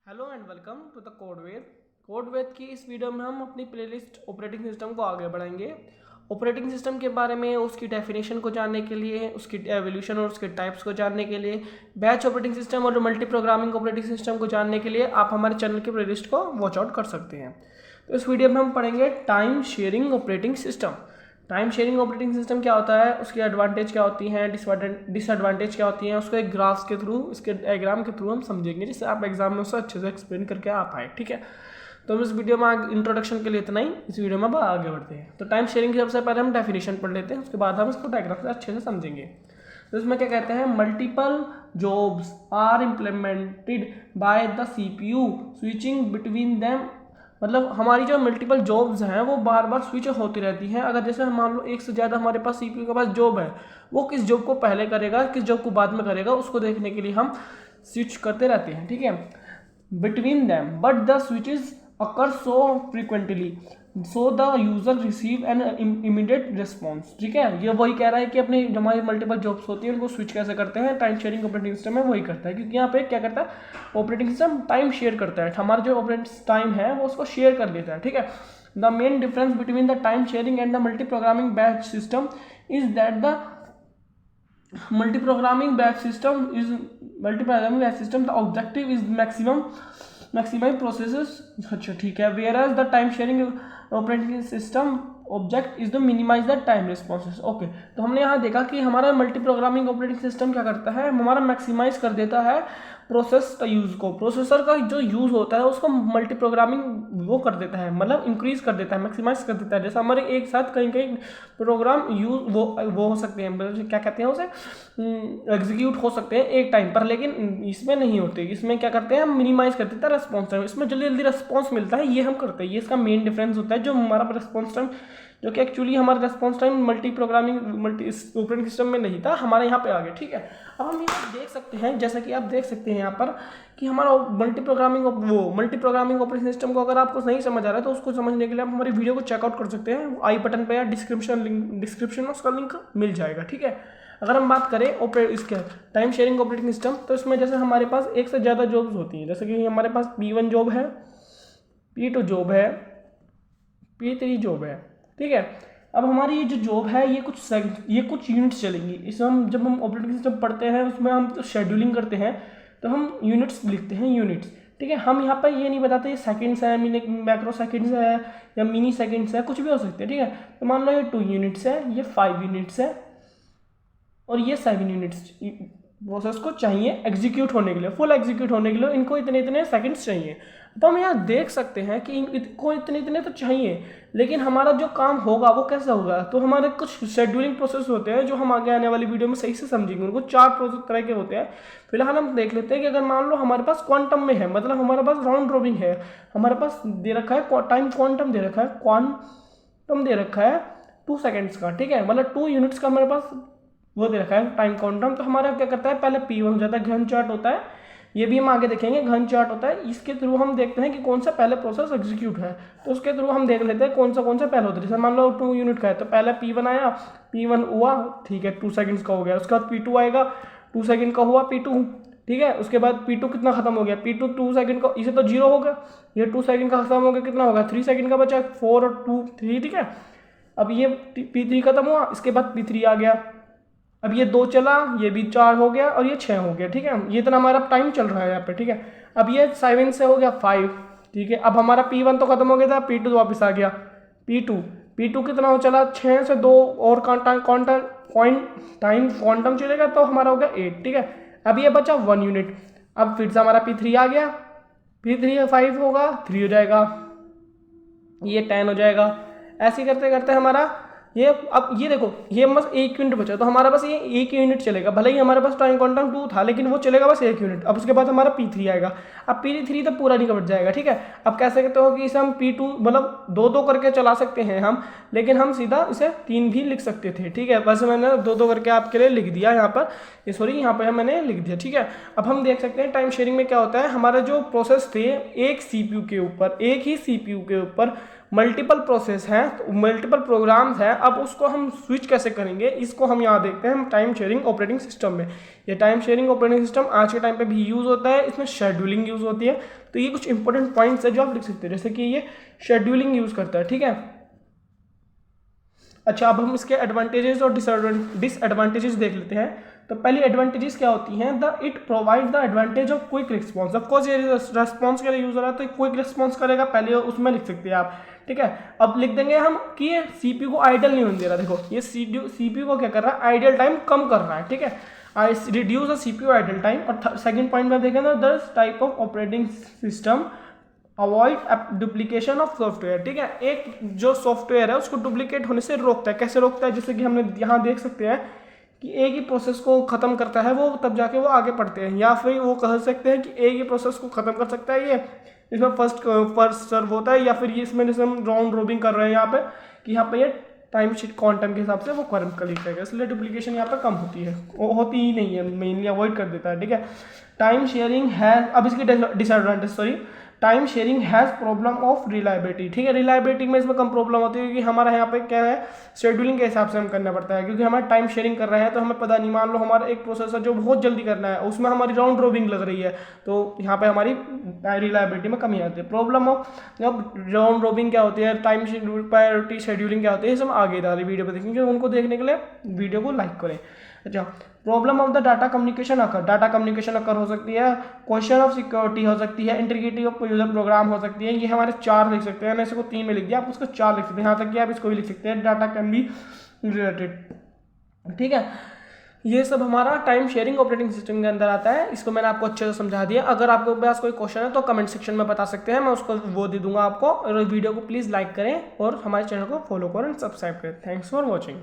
Hello and welcome to the Codeved की इस video में हम अपनी प्लेलिस्ट ऑपरेटिंग सिस्टम को आगे बढ़ाएंगे। ऑपरेटिंग सिस्टम के बारे में उसकी डेफिनेशन को जानने के लिए, उसकी एवोल्यूशन और उसके टाइप्स को जानने के लिए, बैच ऑपरेटिंग सिस्टम और मल्टी प्रोग्रामिंग ऑपरेटिंग सिस्टम को जानने के लिए आप हमारे चैनल की प्लेलिस्ट को वॉच आउट कर सकते हैं। तो इस वीडियो में हम पढ़ेंगे time sharing operating system. Time sharing operating system क्या होता है, उसकी एडवांटेज क्या होती हैं, डिसएडवांटेज क्या होती हैं, उसको एक ग्राफ्स के थ्रू, इसके डायग्राम के थ्रू हम समझेंगे, जिससे आप एग्जाम में उससे अच्छे से एक्सप्लेन करके आ पाए। ठीक है, तो इस वीडियो में इंट्रोडक्शन के लिए इतना ही। इस वीडियो में अब आगे बढ़ते हैं। तो टाइम शेयरिंग की सबसे पहले हम डेफिनेशन पढ़ लेते हैं, उसके बाद हम इसको डायग्राम से अच्छे से समझेंगे। तो इसमें क्या कहते हैं, multiple jobs are implemented by the CPU switching between them. मतलब हमारी जो मल्टीपल जॉब्स हैं वो बार बार स्विच होती रहती हैं। अगर जैसे मान लो एक से ज़्यादा हमारे पास सीपीयू के पास जॉब है, वो किस जॉब को पहले करेगा, किस जॉब को बाद में करेगा, उसको देखने के लिए हम स्विच करते रहते हैं। ठीक है, between them but the switches occur so frequently so the user receive an immediate response. ठीक है, ये वही कह रहा है कि अपनी जो हमारी मल्टीपल जॉब्स होती है उनको स्विच कैसे करते हैं। टाइम शेयरिंग ऑपरेटिंग सिस्टम है वही करता है, क्योंकि यहाँ पे क्या करता है, ऑपरेटिंग सिस्टम टाइम शेयर करता है। हमारा जो ऑपरेटिंग टाइम है वो उसको शेयर कर देता है। ठीक है, the main difference between the time sharing and the multi programming batch system is that the multi programming batch system the objective is maximum processes. अच्छा ठीक है, whereas the time sharing operating system object is the minimise the time responses. Okay, तो हमने यहाँ देखा कि हमारा multi programming operating system क्या करता है, हमारा मैक्सिमाइज कर देता है प्रोसेस का यूज़ को। प्रोसेसर का जो यूज़ होता है उसको मल्टी प्रोग्रामिंग वो कर देता है, मतलब इंक्रीज कर देता है, मैक्सिमाइज कर देता है। जैसे हमारे एक साथ कहीं कहीं प्रोग्राम यूज वो हो सकते हैं, क्या कहते हैं उसे, एग्जीक्यूट हो सकते हैं एक टाइम पर, लेकिन इसमें नहीं होते। इसमें क्या करते हैं, हम मिनिमाइज कर देते हैं रेस्पॉन्स टाइम, इसमें जल्दी जल्दी रेस्पॉन्स मिलता है, ये हम करते हैं। ये इसका मेन डिफरेंस होता है, जो हमारा रेस्पॉन्स टाइम, जो कि एक्चुअली हमारा response time multi operating system में नहीं था, हमारे यहाँ पे आ गया। ठीक है, अब हम यहाँ देख सकते हैं, जैसा कि आप देख सकते हैं यहाँ पर कि हमारा मल्टी प्रोग्रामिंग ऑपरेटिंग सिस्टम को अगर आपको नहीं समझ आ रहा है तो उसको समझने के लिए आप हमारी वीडियो को चेकआउट कर सकते हैं। आई बटन पे या डिस्क्रिप्शन में उसका लिंक मिल जाएगा। ठीक है, अगर हम बात करें इसके टाइम शेयरिंग ऑपरेटिंग सिस्टम, तो इसमें जैसे हमारे पास एक से ज़्यादा जॉब्स होती हैं। जैसे कि हमारे पास P1 जॉब है, P2 जॉब है, P3 जॉब है। ठीक है, अब हमारी ये जो जॉब है ये कुछ यूनिट्स चलेंगी। इसमें हम जब हम ऑपरेटिंग सिस्टम पढ़ते हैं उसमें हम शेड्यूलिंग करते हैं तो हम यूनिट्स लिखते हैं, यूनिट्स। ठीक है, हम यहाँ पर ये नहीं बताते ये सेकंड्स है, मैक्रो सेकंड्स है या मिनी सेकंड्स है, कुछ भी हो सकते हैं। ठीक है, तो मान लो ये 2 यूनिट्स है, ये 5 यूनिट्स है और ये 7 यूनिट्स प्रोसेस को चाहिए एग्जीक्यूट होने के लिए, फुल एग्जीक्यूट होने के लिए इनको इतने इतने सेकंड्स चाहिए। तो हम यहाँ देख सकते हैं कि इनको इतने इतने तो चाहिए, लेकिन हमारा जो काम होगा वो कैसे होगा। तो हमारे कुछ शेड्यूलिंग प्रोसेस होते हैं जो हम आगे आने वाली वीडियो में सही से समझेंगे। उनको 4 प्रोसेस तरह के होते हैं। फिलहाल हम देख लेते हैं कि अगर मान लो हमारे पास क्वांटम में है, मतलब हमारे पास राउंड रॉबिन है, हमारे पास दे रखा है टाइम क्वांटम दे रखा है, क्वांटम दे रखा है 2 सेकेंड्स का। ठीक है, मतलब 2 यूनिट्स का हमारे पास वो दे रखा है टाइम क्वांटम। तो हमारा क्या करता है, पहले P1 हो जाता है, घन चार्ट होता है, ये भी हम आगे देखेंगे, घन चार्ट होता है। इसके थ्रू हम देखते हैं कि कौन सा पहले प्रोसेस एग्जीक्यूट है, तो उसके थ्रू हम देख लेते हैं कौन सा पहले होता है। जैसे मान लो 2 यूनिट का है तो पहले P1 आया, P1 हुआ, ठीक है, 2 सेकंड्स का हो गया। उसके बाद P2 आएगा, 2 सेकंड का हुआ P2। ठीक है, उसके बाद P2 कितना खत्म हो गया, P2 2 सेकंड का, इसे तो 0 होगा, ये 2 सेकंड का खत्म हो गया, कितना होगा 3 सेकंड का बचा, 4 और 2 3। ठीक है, अब ये P3 खत्म हुआ, इसके बाद P3 आ गया, अब ये 2 चला, ये भी 4 हो गया और ये 6 हो गया। ठीक है, ये इतना हमारा टाइम चल रहा है यहाँ पे। ठीक है, अब ये 7 से हो गया 5। ठीक है, अब हमारा P1 तो खत्म हो गया था, P2 वापस आ गया, P2 कितना हो चला, 6 से 2 और टाइम क्वांटम चलेगा तो हमारा हो गया 8। ठीक है, अब ये बचा 1 यूनिट। अब फिर से हमारा P3 आ गया, P3 5 होगा, 3 हो जाएगा, ये 10 हो जाएगा। ऐसे करते करते हमारा ये, अब ये देखो, ये बस 1 यूनिट बचा, तो हमारा बस ये 1 यूनिट चलेगा। भले ही हमारे पास टाइम क्वांटम 2 था, लेकिन वो चलेगा बस 1 यूनिट। अब उसके बाद हमारा P3 आएगा, अब P3 तो पूरा नहीं कट जाएगा। ठीक है, अब कह सकते हो कि इसे हम P2 मतलब 2-2 करके चला सकते हैं हम, लेकिन हम सीधा इसे 3 भी लिख सकते थे। ठीक है, वैसे मैंने 2-2 करके आपके लिए लिख दिया यहाँ पर, यहाँ पर मैंने लिख दिया। ठीक है, अब हम देख सकते हैं टाइम शेयरिंग में क्या होता है, हमारा जो प्रोसेस थे एक ही CPU के ऊपर मल्टीपल प्रोसेस हैं, तो मल्टीपल प्रोग्राम्स हैं, अब उसको हम स्विच कैसे करेंगे, इसको हम यहाँ देखते हैं हम टाइम शेयरिंग ऑपरेटिंग सिस्टम में। ये टाइम शेयरिंग ऑपरेटिंग सिस्टम आज के टाइम पे भी यूज़ होता है, इसमें शेड्यूलिंग यूज़ होती है। तो ये कुछ इंपॉर्टेंट पॉइंट्स है जो आप लिख सकते हैं, जैसे कि ये शेड्यूलिंग यूज़ करता है, ठीक है। अच्छा, अब हम इसके एडवांटेजेस और डिसएडवांटेजेस देख लेते हैं। तो पहली एडवांटेजेस क्या होती हैं, it provide the advantage of quick response. Of course ये रिस्पॉन्स के लिए यूज हो रहा है तो क्विक रिस्पॉन्स करेगा, पहले उसमें लिख सकते हैं आप, ठीक है। अब लिख देंगे हम कि ये सीपीयू को आइडल नहीं होने दे रहा, देखो ये सीपीयू को क्या कर रहा है, आइडल टाइम कम कर रहा है, ठीक है, reduce the CPU idle time. और सेकंड पॉइंट में देखें तो this type of operating system avoid duplication of software, ठीक है। एक जो सॉफ्टवेयर है उसको डुप्लीकेट होने से रोकता है। कैसे रोकता है, जैसे कि हमने यहाँ देख सकते हैं कि एक ही प्रोसेस को ख़त्म करता है वो, तब जाके वो आगे पढ़ते हैं, या फिर वो कह सकते हैं कि एक ही प्रोसेस को ख़त्म कर सकता है ये, इसमें फर्स्ट सर्व होता है, या फिर ये इसमें जैसे हम राउंड रोबिंग कर रहे हैं यहाँ पे कि यहाँ पे ये टाइम शीट क्वांटम के हिसाब से वो कंप्लीट करेगा, इसलिए डुप्लीकेशन यहाँ पर कम होती है, होती ही नहीं है, मेनली अवॉइड कर देता है, ठीक है। टाइम शेयरिंग है, अब इसकी disadvantage, sorry, time sharing has problem of reliability, ठीक है। रिलायबिलिटी में इसमें कम प्रॉब्लम होती है क्योंकि हमारा यहाँ पे क्या है, शेड्यूलिंग के हिसाब से हम करना पड़ता है, क्योंकि हमारा टाइम शेयरिंग कर रहे हैं तो हमें पता नहीं, मान लो हमारा एक प्रोसेस है जो बहुत जल्दी करना है, उसमें हमारी राउंड रोबिंग लग रही है, तो यहाँ पे हमारी रिलायबिलिटी में कमी आती है। प्रॉब्लम ऑफ जब राउंड रोबिंग क्या होती है, टाइम प्रायोरिटी शेड्यूलिंग क्या होती है, ये सब आगे डाली वीडियो पर देखेंगे, उनको देखने के लिए वीडियो को लाइक करें। अच्छा, problem of the data communication occur, data communication occur हो सकती है, क्वेश्चन ऑफ सिक्योरिटी हो सकती है, इंटीग्रिटी ऑफ यूजर प्रोग्राम हो सकती है। ये हमारे 4 लिख सकते हैं, मैंने इसको 3 में लिख दिया, आप उसको 4 लिख सकते हैं, यहाँ तक कि आप इसको भी लिख सकते हैं, डाटा कैन बी रिलेटेड, ठीक है। ये सब हमारा टाइम शेयरिंग ऑपरेटिंग सिस्टम के अंदर आता है, इसको मैंने आपको अच्छे से समझा दिया। अगर आपके पास कोई क्वेश्चन है तो कमेंट सेक्शन में बता सकते हैं, मैं उसको वो दे दूंगा आपको। और वीडियो को प्लीज़ लाइक करें और हमारे चैनल को फॉलो करें, सब्सक्राइब करें। Thanks for watching.